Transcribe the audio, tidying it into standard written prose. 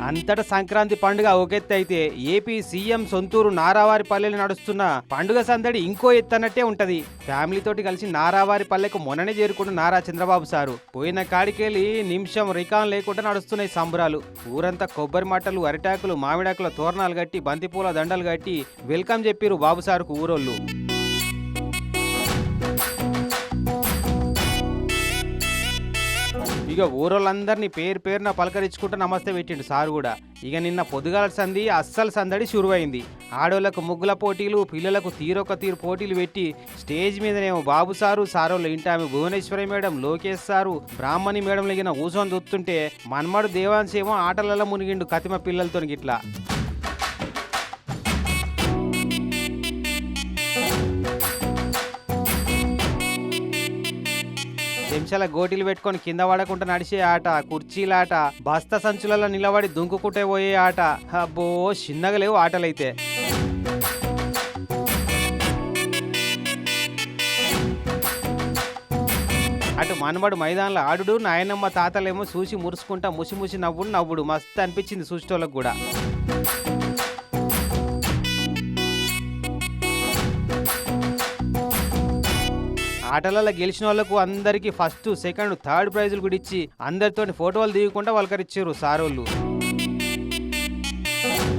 అంతటా సంక్రాంతి పండుగ ఒకెత్తి అయితే ఏపీ సీఎం సొంతూరు నారావారిపల్లెలు నడుస్తున్న పండుగ సందడి ఇంకో ఎత్తనట్టే ఉంటది. ఫ్యామిలీతోటి కలిసి నారావారిపల్లెకు మొన్ననే చేరుకున్న నారా చంద్రబాబు సారు పోయిన కాడికెళ్ళి నిమిషం రికాన్ లేకుండా నడుస్తున్నాయి సంబరాలు. ఊరంతా కొబ్బరి మట్టలు, అరిటాకులు, మామిడాకుల తోరణాలు కట్టి, బంతిపూల దండలు కట్టి వెల్కమ్ చెప్పిరు బాబు సారుకు ఊరోళ్ళు. ఇక ఊరోళ్ళందరినీ పేరు పేరున పలకరించుకుంటూ నమస్తే పెట్టిండు సారు కూడా. ఇక నిన్న పొద్దుగాల సంధి అస్సలు సందడి షురువైంది. ఆడోళ్లకు ముగ్గుల పోటీలు, పిల్లలకు తీరొక తీరు పోటీలు పెట్టి స్టేజ్ మీదనేమో బాబు సారు, సారోళ్ళు ఇంటి ఆమె భువనేశ్వరి మేడం, లోకేష్ సారు, బ్రాహ్మణి మేడం లగిన ఊసోని చూస్తుంటే మన్మడు దేవాంశ్ ఏమో ఆటలలో మునిగిండు కతిమ పిల్లలతో గిట్లా. చెంచాల గోటీలు పెట్టుకొని కింద పడకుండా నడిచే ఆట, కుర్చీలాట, బస్తా సంచులలో నిలబడి దుంకుకుంటే పోయే ఆట. అబ్బో చిన్నగా లేవు ఆటలైతే. అటు మనబడు మైదానంలో ఆడుడు, నాయనమ్మ తాతలేమో చూసి మురుసుకుంటా ముసి నవ్వుడు మస్తు అనిపించింది చూసేటోళ్ళకు కూడా. ఆటలలో గెలిచిన వాళ్ళకు అందరికీ ఫస్ట్, సెకండ్, థర్డ్ ప్రైజులు కూడా ఇచ్చి అందరితో ఫోటోలు దిగకుండా వాళ్ళకరిచ్చారు సారోళ్ళు.